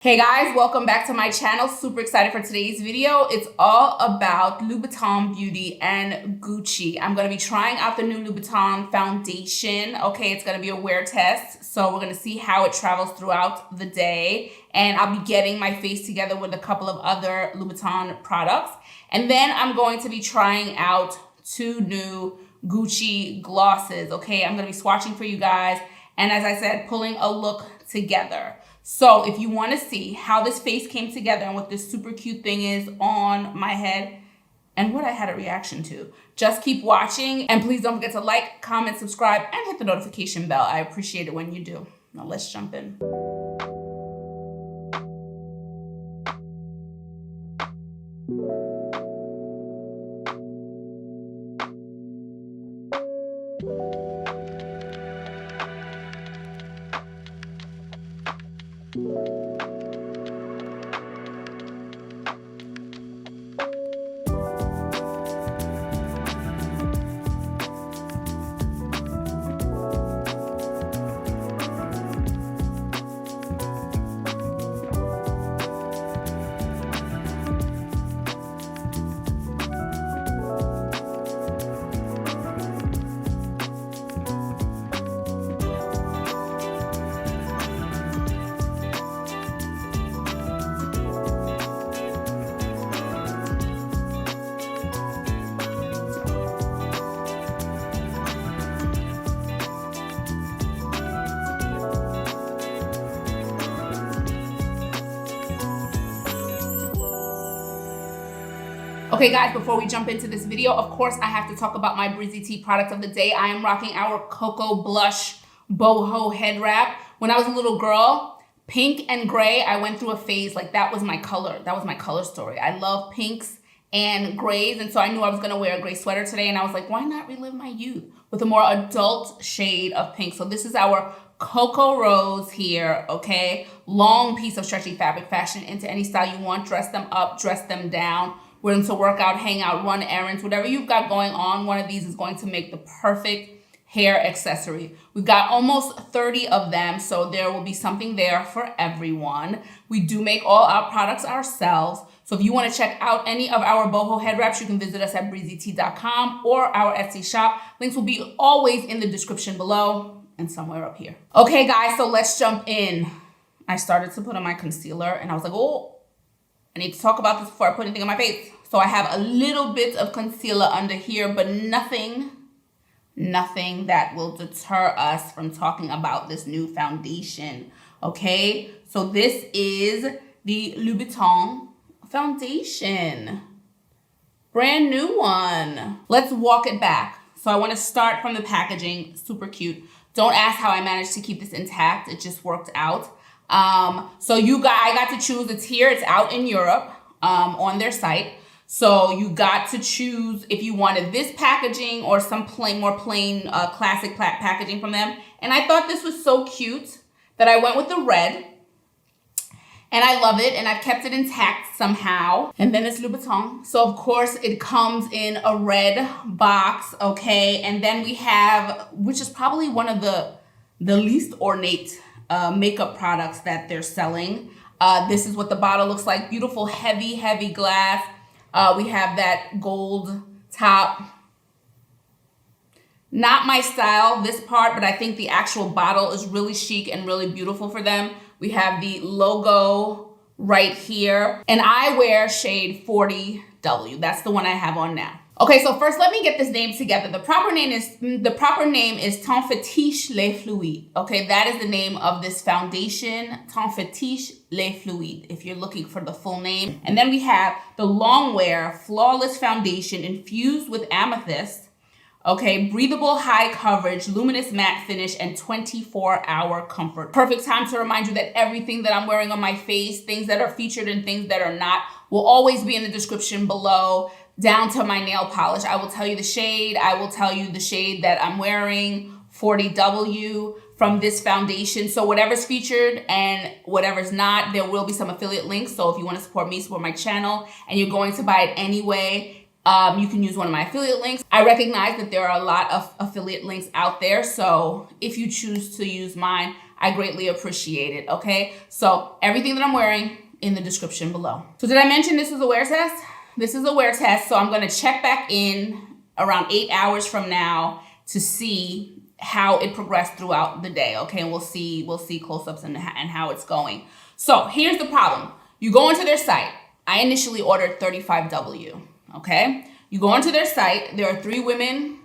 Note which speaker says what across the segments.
Speaker 1: Hey guys, welcome back to my channel. Super excited for today's video. It's all about Louboutin Beauty and Gucci. I'm going to be trying out the new Louboutin foundation. Okay, it's going to be a wear test. So we're going to see how it travels throughout the day. And I'll be getting my face together with a couple of other Louboutin products. And then I'm going to be trying out two new Gucci glosses. Okay, I'm going to be swatching for you guys. And as I said, pulling a look together. So if you want to see how this face came together and what this super cute thing is on my head and what I had a reaction to, just keep watching. And please don't forget to like, comment, subscribe, and hit the notification bell. I appreciate it when you do. Now let's jump in. Okay guys, before we jump into this video, of course I have to talk about my Breezy Tee product of the day. I am rocking our Cocoa Blush Boho head wrap. When I was a little girl, pink and gray, I went through a phase, like that was my color. That was my color story. I love pinks and grays, and so I knew I was gonna wear a gray sweater today, and I was like, why not relive my youth with a more adult shade of pink? So this is our Cocoa Rose here, okay? Long piece of stretchy fabric, fashion into any style you want. Dress them up, dress them down. We're into work out, hang out, run errands, whatever you've got going on, one of these is going to make the perfect hair accessory. We've got almost 30 of them, so there will be something there for everyone. We do make all our products ourselves. So if you want to check out any of our boho head wraps, you can visit us at breezytee.com or our Etsy shop. Links will be always in the description below and somewhere up here. Okay guys, so let's jump in. I started to put on my concealer and I was like, oh, I need to talk about this before I put anything on my face. So I have a little bit of concealer under here, but nothing that will deter us from talking about this new foundation, okay? So this is the Louboutin foundation. Brand new one. Let's walk it back. So I wanna start from the packaging, super cute. Don't ask how I managed to keep this intact, it just worked out. So I got to choose, it's here, it's out in Europe on their site. So you got to choose if you wanted this packaging or some more plain classic packaging from them. And I thought this was so cute that I went with the red. And I love it, and I've kept it intact somehow. And then it's Louboutin. So of course it comes in a red box, okay? And then we have, which is probably one of the least ornate makeup products that they're selling. This is what the bottle looks like. Beautiful, heavy glass. We have that gold top. Not my style, this part, but I think the actual bottle is really chic and really beautiful for them. We have the logo right here. And I wear shade 40W. That's the one I have on now. Okay, so first let me get this name together. The proper name is Teint Fetiche Le Fluide. Okay, that is the name of this foundation, Teint Fetiche Le Fluide, if you're looking for the full name. And then we have the long wear flawless foundation infused with amethyst. Okay, breathable, high coverage, luminous matte finish, and 24-hour comfort. Perfect time to remind you that everything that I'm wearing on my face, things that are featured and things that are not, will always be in the description below. Down to my nail polish. I will tell you the shade. I will tell you the shade that I'm wearing, 40W from this foundation. So whatever's featured and whatever's not, there will be some affiliate links. So if you want to support me, support my channel, and you're going to buy it anyway, you can use one of my affiliate links. I recognize that there are a lot of affiliate links out there. So if you choose to use mine, I greatly appreciate it, okay? So everything that I'm wearing in the description below. So did I mention this was a wear test? This is a wear test, so I'm gonna check back in around 8 hours from now to see how it progressed throughout the day, okay? And we'll see close-ups and how it's going. So here's the problem. You go into their site. I initially ordered 35W, okay? You go onto their site. There are 3 women,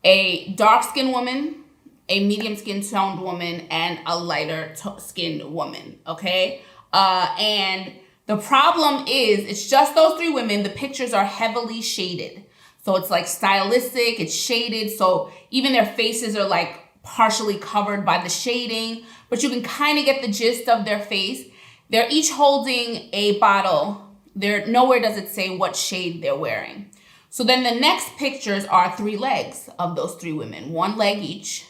Speaker 1: a dark-skinned woman, a medium-skin toned woman, and a lighter-skinned woman, okay? And the problem is, it's just those 3 women. The pictures are heavily shaded. So it's like stylistic, it's shaded. So even their faces are like partially covered by the shading, but you can kind of get the gist of their face. They're each holding a bottle. Nowhere does it say what shade they're wearing. So then the next pictures are 3 legs of those 3 women, 1 leg each,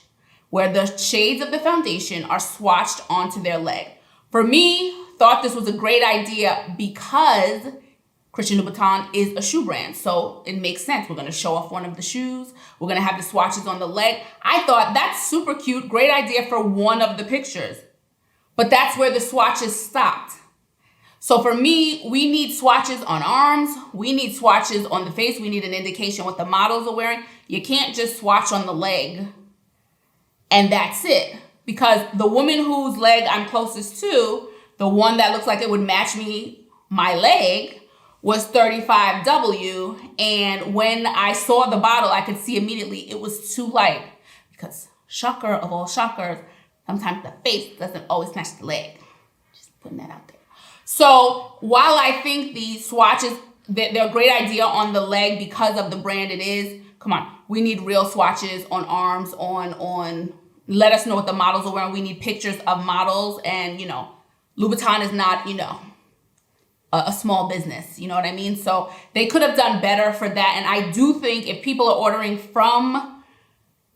Speaker 1: where the shades of the foundation are swatched onto their leg. For me, thought this was a great idea because Christian Louboutin is a shoe brand, so it makes sense. We're gonna show off one of the shoes. We're gonna have the swatches on the leg. I thought that's super cute, great idea for one of the pictures, but that's where the swatches stopped. So for me, we need swatches on arms. We need swatches on the face. We need an indication what the models are wearing. You can't just swatch on the leg and that's it. Because the woman whose leg I'm closest to, the one that looks like it would match my leg, was 35W. And when I saw the bottle, I could see immediately it was too light. Because shocker of all shockers, sometimes the face doesn't always match the leg. Just putting that out there. So while I think these swatches, they're a great idea on the leg because of the brand it is, come on, we need real swatches on arms, let us know what the models are wearing. We need pictures of models, and Louboutin is not, a small business, you know what I mean? So they could have done better for that. And I do think if people are ordering from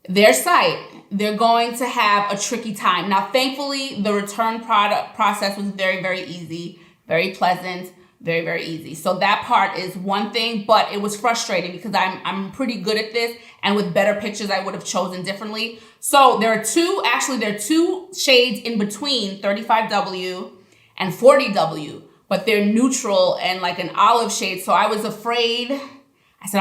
Speaker 1: their site, they're going to have a tricky time. Now, thankfully, the return product process was very, very easy, very pleasant, very, very easy. So that part is one thing, but it was frustrating because I'm pretty good at this, and with better pictures, I would have chosen differently. So there are 2 shades in between 35W and 40W, but they're neutral and like an olive shade. So I was afraid. I said,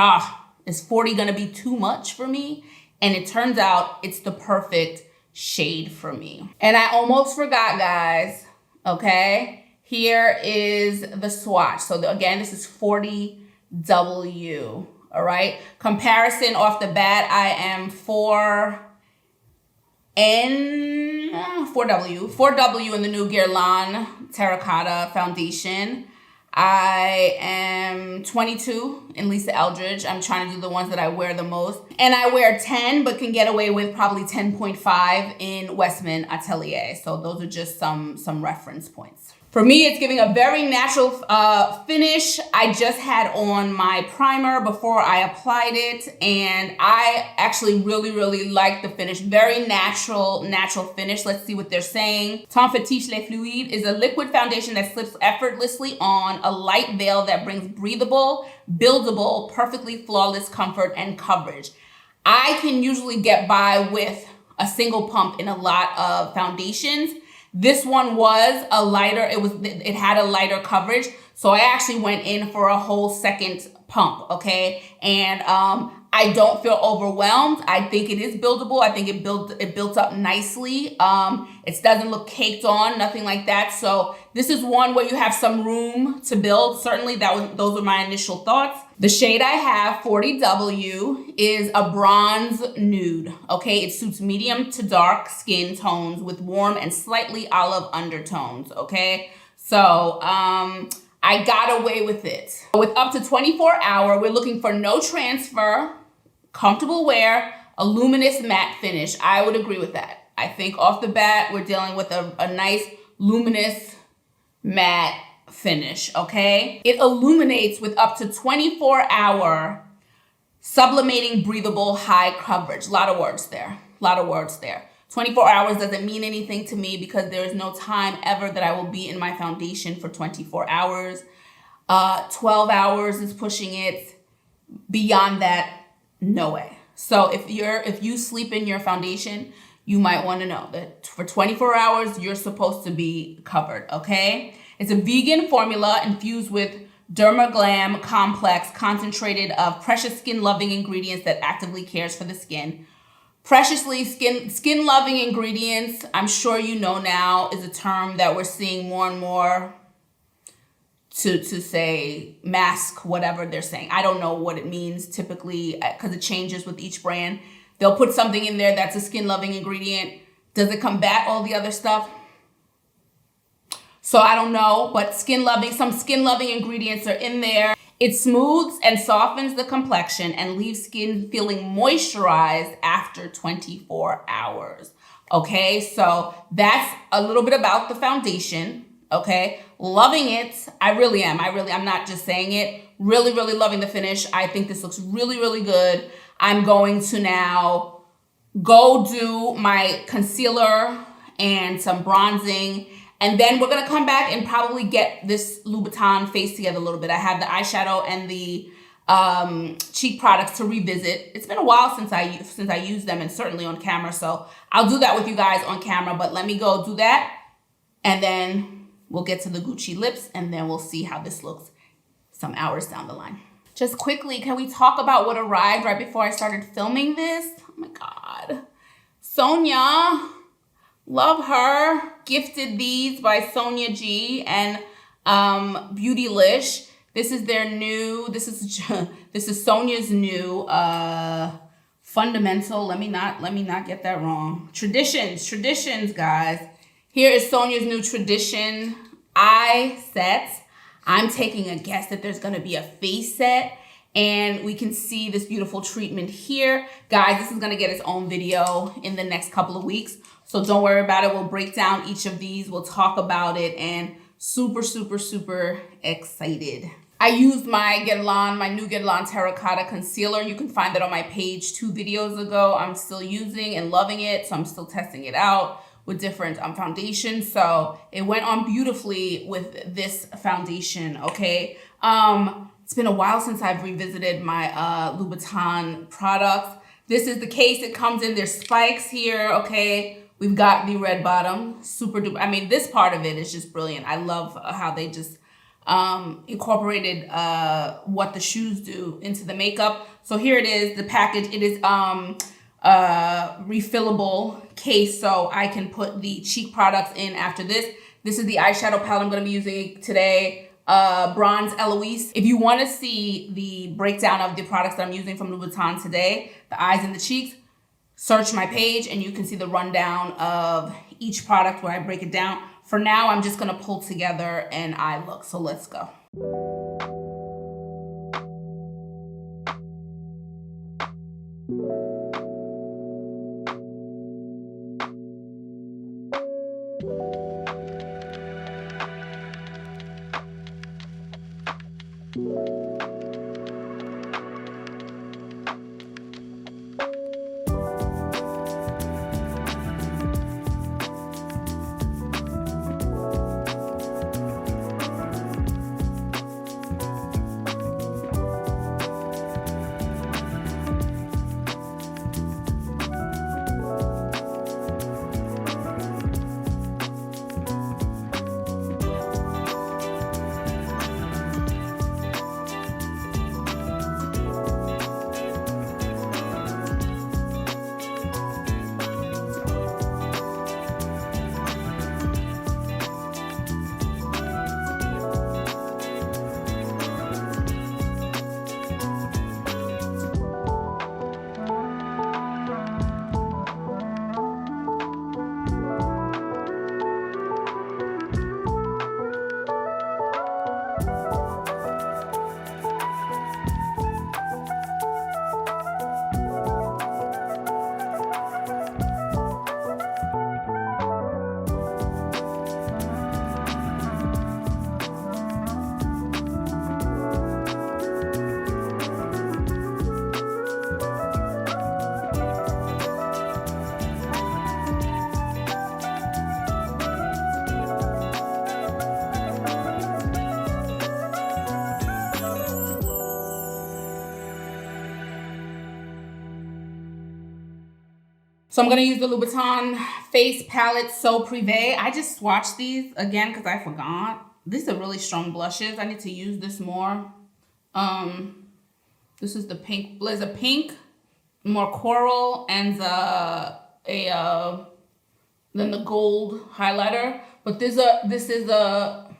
Speaker 1: is 40 gonna be too much for me? And it turns out it's the perfect shade for me. And I almost forgot, guys, okay? Here is the swatch. So again, this is 40W, all right? Comparison off the bat, I am 4W in the new Guerlain Terracotta foundation. I am 22 in Lisa Eldridge. I'm trying to do the ones that I wear the most. And I wear 10, but can get away with probably 10.5 in Westman Atelier. So those are just some reference points. For me, it's giving a very natural finish. I just had on my primer before I applied it, and I actually really, really like the finish. Very natural finish. Let's see what they're saying. Teint Fetiche Le Fluide is a liquid foundation that slips effortlessly on, a light veil that brings breathable, buildable, perfectly flawless comfort and coverage. I can usually get by with a single pump in a lot of foundations. This one was a lighter, it had a lighter coverage. So I actually went in for a whole second pump, okay? And I don't feel overwhelmed. I think it is buildable. I think it built up nicely. It doesn't look caked on, nothing like that. So this is one where you have some room to build. Certainly those were my initial thoughts. The shade I have, 40W, is a bronze nude, okay? It suits medium to dark skin tones with warm and slightly olive undertones, okay? So I got away with it. With up to 24-hour, we're looking for no transfer, comfortable wear, a luminous matte finish. I would agree with that. I think off the bat, we're dealing with a nice luminous matte finish, okay? It illuminates with up to 24-hour sublimating, breathable, high coverage. A lot of words there. 24 hours doesn't mean anything to me because there is no time ever that I will be in my foundation for 24 hours. 12 hours is pushing it. Beyond that, no way. So if you sleep in your foundation, you might want to know that for 24 hours, you're supposed to be covered, okay? It's a vegan formula infused with Dermaglam complex concentrated of precious skin-loving ingredients that actively cares for the skin. Preciously skin-loving ingredients, I'm sure you know now, is a term that we're seeing more and more to say mask whatever they're saying. I don't know what it means typically because it changes with each brand. They'll put something in there that's a skin-loving ingredient. Does it combat all the other stuff? So I don't know, but some skin-loving ingredients are in there. It smooths and softens the complexion and leaves skin feeling moisturized after 24 hours. Okay, so that's a little bit about the foundation. Okay, loving it. I really am. I'm not just saying it. Really, really loving the finish. I think this looks really, really good. I'm going to now go do my concealer and some bronzing. And then we're going to come back and probably get this Louboutin face together a little bit. I have the eyeshadow and the cheek products to revisit. It's been a while since I used them, and certainly on camera. So I'll do that with you guys on camera. But let me go do that. And then we'll get to the Gucci lips. And then we'll see how this looks some hours down the line. Just quickly, can we talk about what arrived right before I started filming this? Oh my God. Sonia. Love her. Gifted these by Sonia G and Beautylish. This is their new, this is Sonia's new fundamental. Let me not get that wrong. Traditions, guys. Here is Sonia's new tradition eye set. I'm taking a guess that there's gonna be a face set, and we can see this beautiful treatment here. Guys, this is gonna get its own video in the next couple of weeks. So don't worry about it. We'll break down each of these. We'll talk about it, and super, super, super excited. I used my new Guerlain Terracotta concealer. You can find that on my page 2 videos ago. I'm still using and loving it. So I'm still testing it out with different foundations. So it went on beautifully with this foundation, okay? It's been a while since I've revisited my Louboutin products. This is the case it comes in. There's spikes here, okay? We've got the red bottom, super duper. I mean, this part of it is just brilliant. I love how they just incorporated what the shoes do into the makeup. So here it is, the package. It is refillable case, so I can put the cheek products in after this. This is the eyeshadow palette I'm going to be using today. Bronze Eloise. If you want to see the breakdown of the products that I'm using from Louboutin today, the eyes and the cheeks, search my page and you can see the rundown of each product where I break it down. For now, I'm just going to pull together an eye look. So let's go. So I'm gonna use the Louboutin Face Palette So Prive. I just swatched these again because I forgot. These are really strong blushes. I need to use this more. This is the pink. There's a pink, more coral, and then the gold highlighter. But this is a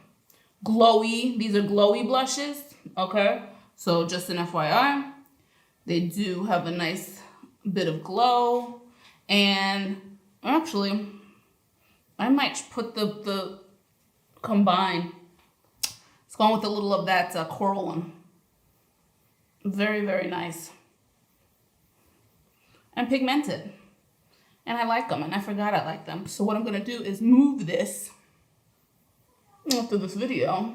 Speaker 1: glowy. These are glowy blushes. Okay, so just an FYI, they do have a nice bit of glow. And actually, I might put the combine. It's going with a little of that coral one. Very, very nice. And pigmented. And I like them, and I forgot I like them. So what I'm gonna do is move this after this video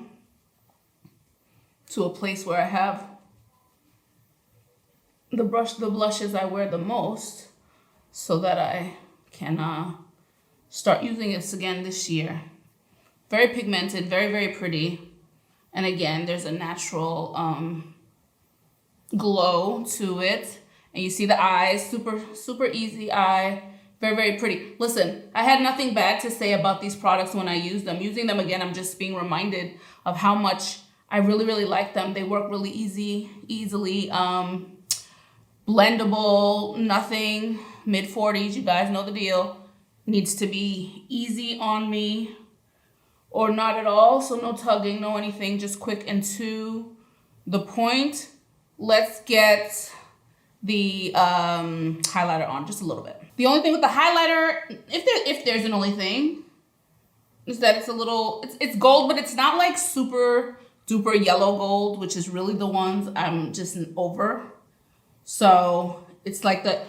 Speaker 1: to a place where I have the blushes I wear the most, so that I can start using this again this year. Very pigmented, very, very pretty. And again, there's a natural glow to it. And you see the eyes, super, super easy eye. Very, very pretty. Listen, I had nothing bad to say about these products when I used them. Using them again, I'm just being reminded of how much I really, really like them. They work really easily. Blendable, nothing. Mid-40s, you guys know the deal. Needs to be easy on me or not at all. So no tugging, no anything, just quick and to the point. Let's get the highlighter on just a little bit. The only thing with the highlighter, if there's an only thing, is that it's a little, it's gold, but it's not like super duper yellow gold, which is really the ones I'm just over. So it's like the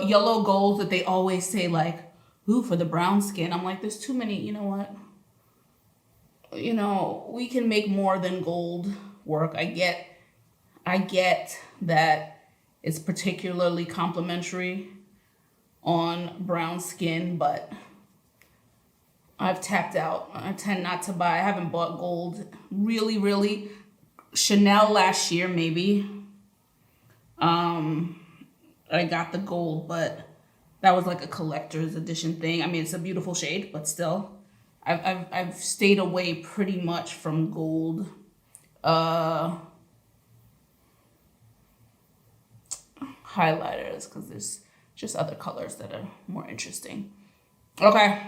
Speaker 1: yellow golds that they always say, like, ooh, for the brown skin. I'm like, there's too many. You know what? You know, we can make more than gold work. I get that it's particularly complimentary on brown skin, but I've tapped out. I tend not to buy. I haven't bought gold really. Chanel last year, maybe. I got the gold, but that was like a collector's edition thing. I mean, it's a beautiful shade, but still, I've stayed away pretty much from gold. Highlighters, because there's just other colors that are more interesting. Okay,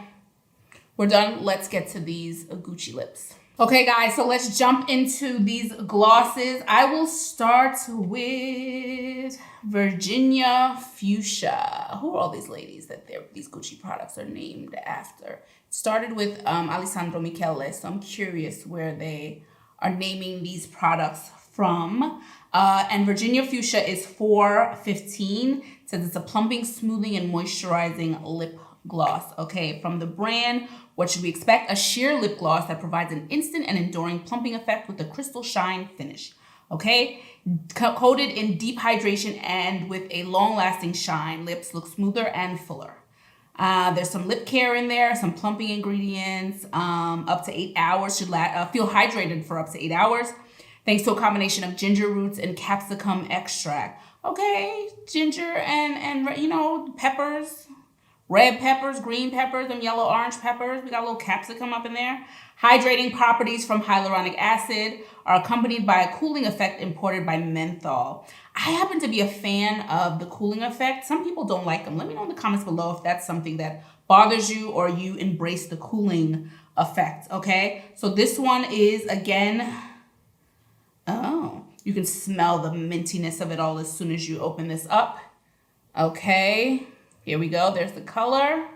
Speaker 1: we're done. Let's get to these Gucci lips. Okay, guys, so let's jump into these glosses. I will start with Virginia Fuchsia. Who are all these ladies that these Gucci products are named after? It started with Alessandro Michele, so I'm curious where they are naming these products from. And Virginia Fuchsia is $4.15. It says it's a plumping, smoothing, and moisturizing lip gloss. Okay, from the brand, what should we expect? A sheer lip gloss that provides an instant and enduring plumping effect with a crystal shine finish. Okay, coated in deep hydration and with a long-lasting shine, lips look smoother and fuller. There's some lip care in there, some plumping ingredients. Up to 8 hours, should feel hydrated for up to 8 hours, thanks to a combination of ginger roots and capsicum extract. Okay, ginger and you know, peppers. Red peppers, green peppers, and yellow orange peppers. We got a little capsicum up in there. Hydrating properties from hyaluronic acid are accompanied by a cooling effect imported by menthol. I happen to be a fan of the cooling effect. Some people don't like them. Let me know in the comments below if that's something that bothers you or you embrace the cooling effect, okay? So this one is, again, oh, you can smell the mintiness of it all as soon as you open this up. Okay. Here we go. There's the color.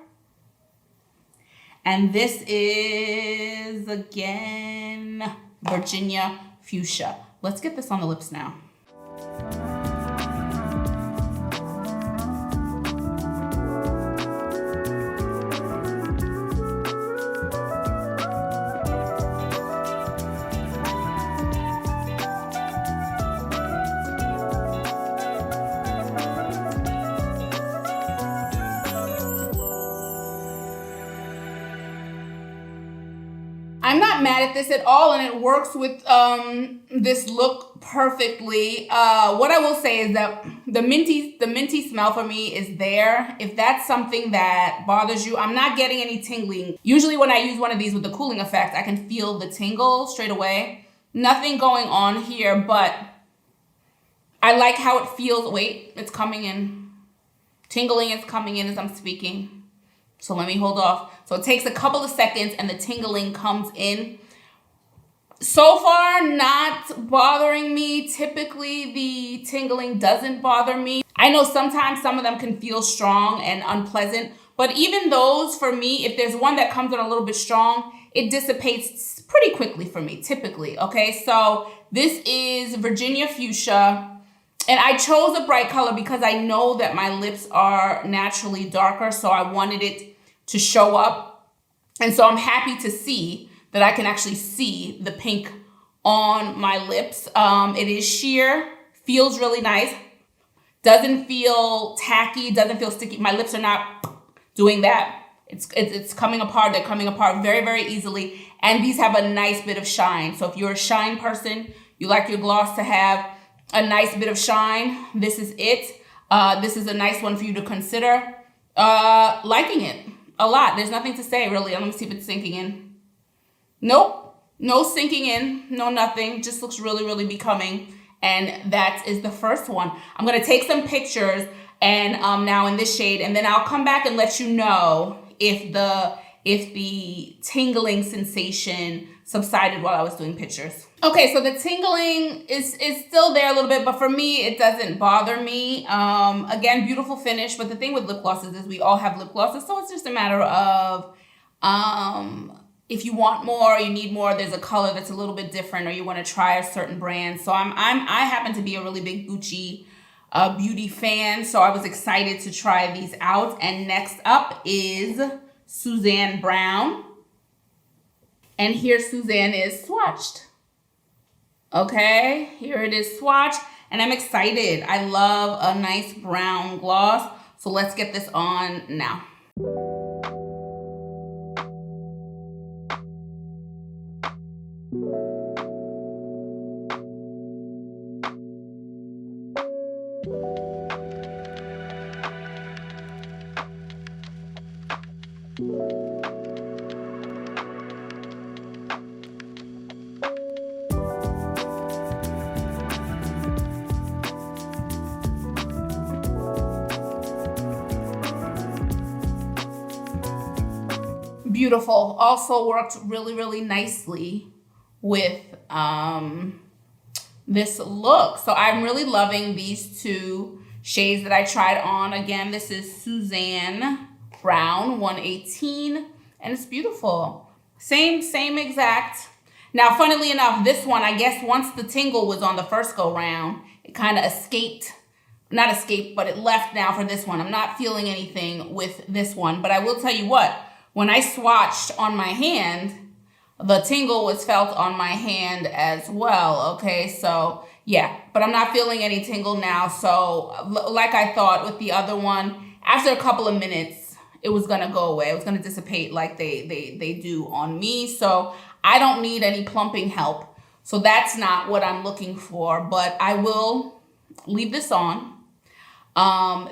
Speaker 1: And this is, again, Virginia Fuchsia. Let's get this on the lips now. I'm not mad at this at all, and it works with this look perfectly. What I will say is that the minty smell for me is there. If that's something that bothers you, I'm not getting any tingling. Usually when I use one of these with the cooling effect, I can feel the tingle straight away. Nothing going on here, but I like how it feels. Wait, it's coming in. Tingling is coming in as I'm speaking. So let me hold off. So it takes a couple of seconds and the tingling comes in. So far, not bothering me. Typically, the tingling doesn't bother me. I know sometimes some of them can feel strong and unpleasant, but even those, for me, if there's one that comes in a little bit strong, it dissipates pretty quickly for me, typically, okay? So this is Virginia Fuchsia. And I chose a bright color because I know that my lips are naturally darker, so I wanted it to show up. And so I'm happy to see that I can actually see the pink on my lips. It is sheer, feels really nice, doesn't feel tacky, doesn't feel sticky. My lips are not doing that. It's coming apart. They're coming apart very, very easily. And these have a nice bit of shine. So if you're a shine person, you like your gloss to have a nice bit of shine, this is it. This is a nice one for you to consider. Liking it a lot. There's nothing to say, really. Let me see if it's sinking in. Nope. No sinking in. No nothing. Just looks really, really becoming. And that is the first one. I'm going to take some pictures and now in this shade, and then I'll come back and let you know if the tingling sensation subsided while I was doing pictures. Okay, so the tingling is still there a little bit, but for me, it doesn't bother me. Again, beautiful finish, but the thing with lip glosses is we all have lip glosses, so it's just a matter of if you want more, you need more, there's a color that's a little bit different, or you want to try a certain brand. So I happen to be a really big Gucci beauty fan, so I was excited to try these out. And next up is Suzanne Brown. And here Suzanne is swatched. Okay, here it is swatched, and I'm excited. I love a nice brown gloss. So let's get this on now. Beautiful. Also worked really, really nicely with this look. So I'm really loving these two shades that I tried on. Again, this is Suzanne Brown 118, and it's beautiful. Same exact. Now, funnily enough, this one, I guess once the tingle was on the first go round, it kind of not escaped, but it left now for this one. I'm not feeling anything with this one, but I will tell you what, when I swatched on my hand, the tingle was felt on my hand as well, okay? So, yeah, but I'm not feeling any tingle now. So, like I thought with the other one, after a couple of minutes, it was gonna go away. It was gonna dissipate like they do on me. So, I don't need any plumping help. So, that's not what I'm looking for, but I will leave this on,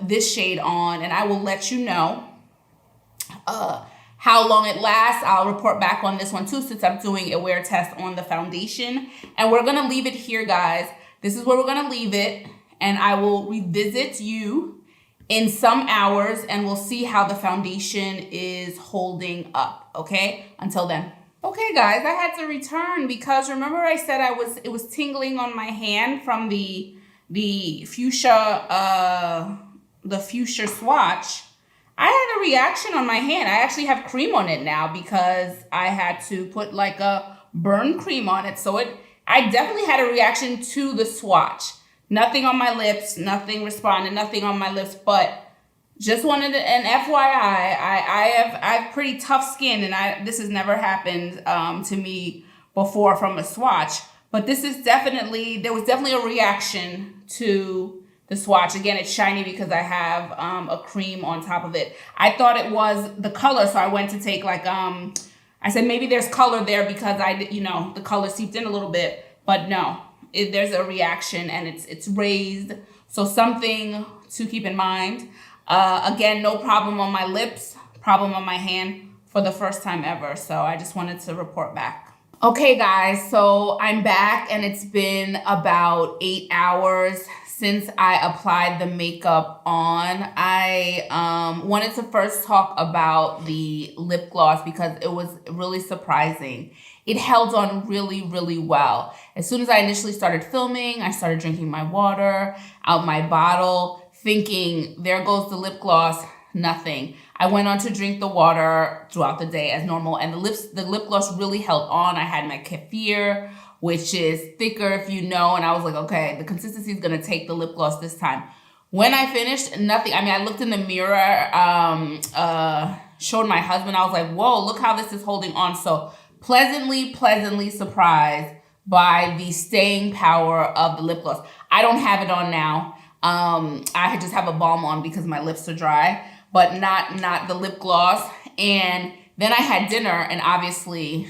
Speaker 1: this shade on, and I will let you know how long it lasts. I'll report back on this one too, since I'm doing a wear test on the foundation. And we're gonna leave it here, guys. This is where we're gonna leave it, and I will revisit you in some hours, and we'll see how the foundation is holding up, okay? Until then. Okay, guys, I had to return because remember I said it was tingling on my hand from the fuchsia swatch. I had a reaction on my hand. I actually have cream on it now because I had to put like a burn cream on it. So I definitely had a reaction to the swatch. Nothing on my lips, nothing responded, nothing on my lips, but just wanted an FYI. I have pretty tough skin, and this has never happened to me before from a swatch. But this is there was definitely a reaction to the swatch. Again, it's shiny because I have a cream on top of it. I thought it was the color, so I went to take like I said maybe there's color there because the color seeped in a little bit, but no, there's a reaction and it's raised. So something to keep in mind. Again, no problem on my lips, problem on my hand for the first time ever. So I just wanted to report back. Okay guys, so I'm back and it's been about 8 hours since I applied the makeup on. I wanted to first talk about the lip gloss because it was really surprising. It held on really, really well. As soon as I initially started filming, I started drinking my water out my bottle, thinking there goes the lip gloss, nothing. I went on to drink the water throughout the day as normal, and the lip gloss really held on. I had my kefir, which is thicker if you know, and I was like, okay, the consistency is gonna take the lip gloss this time. When I finished, nothing. I mean, I looked in the mirror, showed my husband, I was like, whoa, look how this is holding on. So pleasantly surprised by the staying power of the lip gloss. I don't have it on now. I just have a balm on because my lips are dry, but not the lip gloss. And then I had dinner and obviously,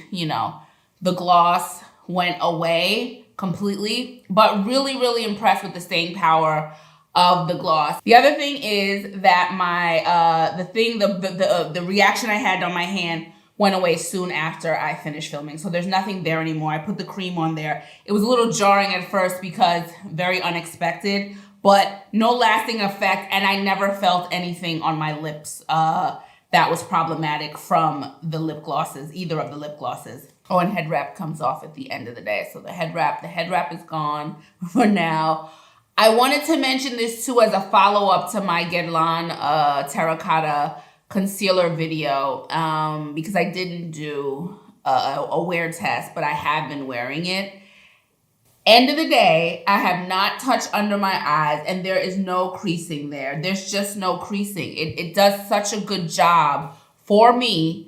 Speaker 1: the gloss went away completely, but really impressed with the staying power of the gloss. The other thing is that my, the reaction I had on my hand went away soon after I finished filming. So there's nothing there anymore. I put the cream on there. It was a little jarring at first because very unexpected, but no lasting effect, and I never felt anything on my lips that was problematic from the lip glosses, either of the lip glosses. Oh, and head wrap comes off at the end of the day. So the head wrap is gone for now. I wanted to mention this too as a follow-up to my Guerlain Terracotta concealer video because I didn't do a wear test, but I have been wearing it. End of the day, I have not touched under my eyes and there is no creasing there. There's just no creasing. It does such a good job for me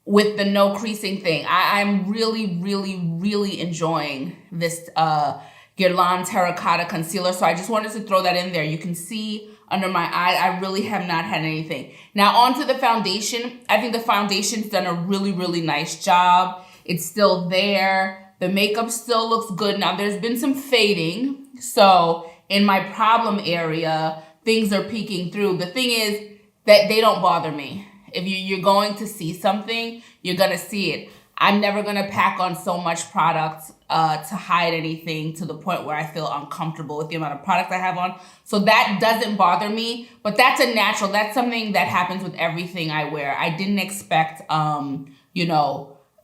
Speaker 1: with the no creasing thing. I'm really enjoying this Guerlain Terracotta concealer. So I just wanted to throw that in there. You can see under my eye, I really have not had anything. Now onto the foundation. I think the foundation's done a really nice job. It's still there. The makeup still looks good. Now, there's been some fading. So in my problem area, things are peeking through. The thing is that they don't bother me. If you're going to see something, you're going to see it. I'm never going to pack on so much product to hide anything to the point where I feel uncomfortable with the amount of product I have on. So that doesn't bother me. But that's a natural. That's something that happens with everything I wear. I didn't expect,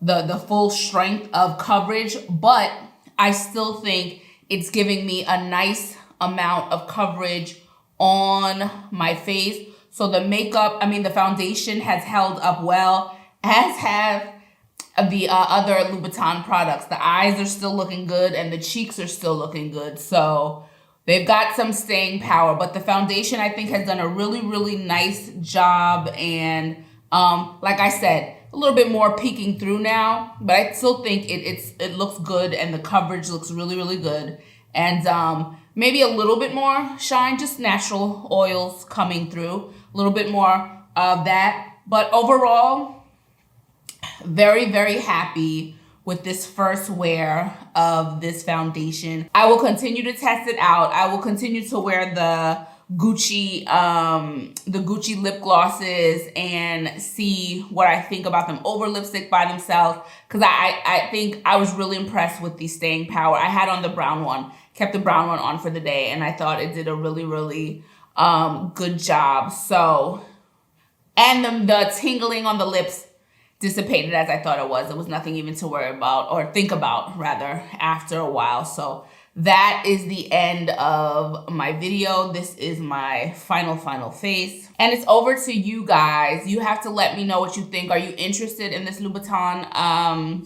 Speaker 1: the full strength of coverage, but I still think it's giving me a nice amount of coverage on my face. So the foundation has held up well, as have the other Louboutin products. The eyes are still looking good and the cheeks are still looking good. So they've got some staying power, but the foundation I think has done a really nice job. And like I said, a little bit more peeking through now, but I still think it looks good and the coverage looks really good. And maybe a little bit more shine, just natural oils coming through, a little bit more of that. But overall, very happy with this first wear of this foundation. I will continue to test it out. I will continue to wear the Gucci lip glosses and see what I think about them over lipstick by themselves, because I think I was really impressed with the staying power. I had on the brown one, kept the brown one on for the day, and I thought it did a really good job. So, and the tingling on the lips dissipated as I thought it was. It was nothing even to worry about, or think about rather, after a while. So that is the end of my video. This is my final face. And it's over to you guys. You have to let me know what you think. Are you interested in this Louboutin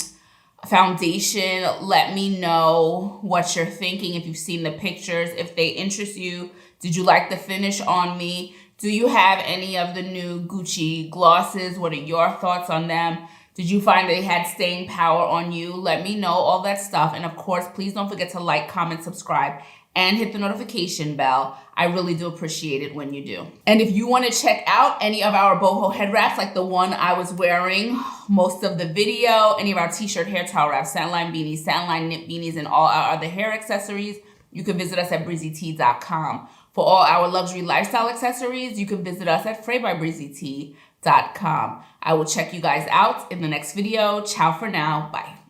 Speaker 1: foundation? Let me know what you're thinking. If you've seen the pictures, if they interest you. Did you like the finish on me? Do you have any of the new Gucci glosses? What are your thoughts on them? Did you find they had staying power on you? Let me know all that stuff. And of course, please don't forget to like, comment, subscribe, and hit the notification bell. I really do appreciate it when you do. And if you want to check out any of our boho head wraps, like the one I was wearing most of the video, any of our t-shirt hair towel wraps, sandline beanies, sandline knit beanies, and all our other hair accessories, you can visit us at breezytee.com. For all our luxury lifestyle accessories, you can visit us at fraybybreezytee.com. I will check you guys out in the next video. Ciao for now. Bye.